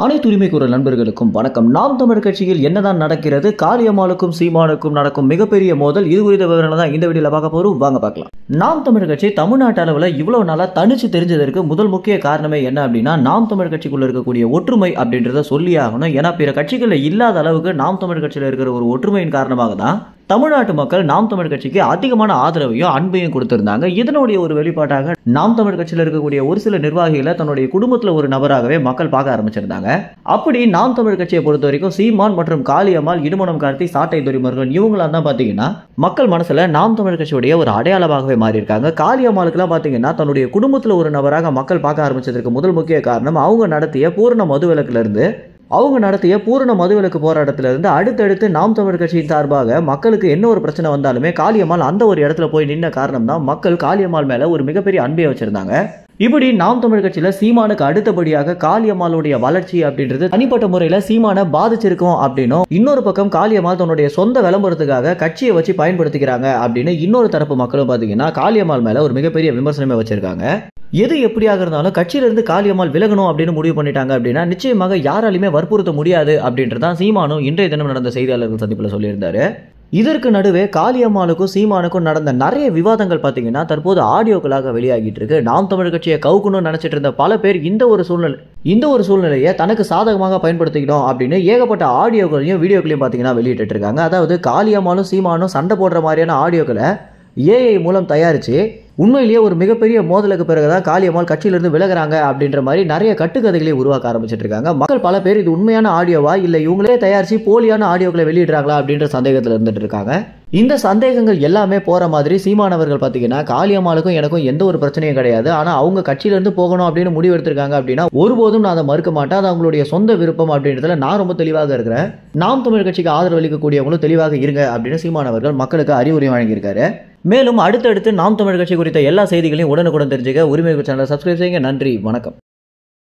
அனைத்து உரிமை குரல் நண்பர்களுக்கும் வணக்கம். நாம் தமிழர் கட்சியில் என்னதான் நடக்கிறது? காளியம்மாளுக்கும் சீமானுக்கும் நடக்கும் மிகப்பெரிய மோதல், இது குறித்த விவரங்கள் தான் இந்த வீடியோல பார்க்க போறோம். வாங்க பார்க்கலாம். நாம் தமிழர் கட்சி தமிழ்நாட்டு அளவில் இவ்வளவு நாளா தனிச்சு தெரிஞ்சதற்கு முதல் முக்கிய காரணமே என்ன அப்படின்னா, நாம் தமிழர் கட்சிக்குள்ள இருக்கக்கூடிய ஒற்றுமை அப்படின்றத சொல்லி ஆகணும். ஏன்னா பிற கட்சிகளில் இல்லாத அளவுக்கு நாம் தமிழர் கட்சியில் இருக்கிற ஒரு ஒற்றுமையின் காரணமாக தான் தமிழ்நாட்டு மக்கள் நாம் தமிழ் கட்சிக்கு அதிகமான ஆதரவையும் அன்பையும் கொடுத்திருந்தாங்க. இதனுடைய ஒரு வெளிப்பாட்டாக நாம் தமிழ் கட்சியில் இருக்கக்கூடிய ஒரு சில நிர்வாகிகளை தன்னுடைய குடும்பத்தில் ஒரு நபராகவே மக்கள் பார்க்க ஆரம்பிச்சிருந்தாங்க. அப்படி நாம் தமிழ் கட்சியை பொறுத்த வரைக்கும் சீமான் மற்றும் காளியம்மாள், இடுமனம் கார்த்தி, சாட்டை துரைமுருகன் இவங்களாம் தான் பாத்தீங்கன்னா மக்கள் மனசுல நாம் தமிழ் கட்சியுடைய ஒரு அடையாளமாகவே மாறி இருக்காங்க. காளியம்மாளுக்குலாம் பாத்தீங்கன்னா தன்னுடைய குடும்பத்தில் ஒரு நபராக மக்கள் பார்க்க ஆரம்பிச்சதற்கு முதல் முக்கிய காரணம் அவங்க நடத்திய பூரண மதுவிலக்கு போராட்டத்திலிருந்து அடுத்தடுத்து நாம் தமிழ் கட்சியின் சார்பாக மக்களுக்கு என்ன ஒரு பிரச்சனை வந்தாலுமே காளியம்மாள் அந்த ஒரு இடத்துல போய் நின்ன காரணம் தான் மக்கள் காளியம்மாள் மேல ஒரு மிகப்பெரிய அன்பை வச்சிருந்தாங்க. இப்படி நாம் தமிழ் கட்சியில சீமானுக்கு அடுத்தபடியாக காளியம்மாளுடைய வளர்ச்சி அப்படின்றது தனிப்பட்ட முறையில சீமானை பாதிச்சிருக்கும் அப்படின்னும், இன்னொரு பக்கம் காளியம்மாள் தன்னுடைய சொந்த விளம்பரத்துக்காக கட்சியை வச்சு பயன்படுத்திக்கிறாங்க அப்படின்னு இன்னொரு தரப்பு மக்களும் பாத்தீங்கன்னா காளியம்மாள் மேல ஒரு மிகப்பெரிய விமர்சனமே வச்சிருக்காங்க. எது எப்படியாக இருந்தாலும் கட்சியிலிருந்து காளியம்மாள் விலகணும் அப்படின்னு முடிவு பண்ணிட்டாங்க அப்படின்னா நிச்சயமாக யாராலுமே வற்புறுத்த முடியாது அப்படின்றதான் சீமானும் இன்றைய தினம் நடந்த செய்தியாளர்கள் சந்திப்பில் சொல்லியிருந்தாரு. இதற்கு நடுவே காளியம்மாளுக்கும் சீமானுக்கும் நடந்த நிறைய விவாதங்கள் பார்த்தீங்கன்னா தற்போது ஆடியோக்களாக வெளியாகிட்டு இருக்கு. நாம் தமிழ் கட்சியை கவுக்கணும்னு நினைச்சிட்டு இருந்த பல பேர் இந்த ஒரு சூழ்நிலையை தனக்கு சாதகமாக பயன்படுத்திக்கணும் அப்படின்னு ஏகப்பட்ட ஆடியோக்களையும் வீடியோக்களையும் பார்த்தீங்கன்னா வெளியிட்டு இருக்காங்க. அதாவது காளியம்மாளும் சீமானும் சண்டை போடுற மாதிரியான ஆடியோக்களை ஏஐ மூலம் தயாரிச்சு உண்மையிலேயே ஒரு மிகப்பெரிய மோதலுக்கு பிறகுதான் காளியம்மாள் கட்சியிலிருந்து விலகிறாங்க அப்படின்ற மாதிரி நிறைய கட்டுக்கதைகளை உருவாக்க ஆரம்பிச்சிட்டு இருக்காங்க. மக்கள் பல பேர் இது உண்மையான ஆடியோவா இல்ல இவங்களே தயாரிச்சு போலியான ஆடியோக்களை வெளியிடுறாங்களா அப்படின்ற சந்தேகத்தில் இருந்துட்டு இருக்காங்க. இந்த சந்தேகங்கள் எல்லாமே போற மாதிரி சீமானவர்கள் பாத்தீங்கன்னா காளியம்மாளுக்கும் எனக்கும் எந்த ஒரு பிரச்சனையும் கிடையாது, ஆனா அவங்க கட்சியில இருந்து போகணும் அப்படின்னு முடிவு எடுத்திருக்காங்க அப்படின்னா ஒருபோதும் நான் அதை மறுக்க மாட்டேன், அது அவங்களுடைய சொந்த விருப்பம் அப்படின்றதுல நான் ரொம்ப தெளிவாக இருக்கிறேன். நாம் தமிழ் கட்சிக்கு ஆதரவு அளிக்கக்கூடியவங்களும் தெளிவாக இருங்க அப்படின்னு சீமானவர்கள் மக்களுக்கு அறிவுரை வழங்கியிருக்காரு. மேலும் அடுத்தடுத்து நாம் தமிழ் கட்சி குறித்த எல்லா செய்திகளையும் உடனுக்குடன் தெரிஞ்சுக்க உரிமை சேனலை சப்ஸ்கிரைப் செய்யுங்க. நன்றி, வணக்கம்.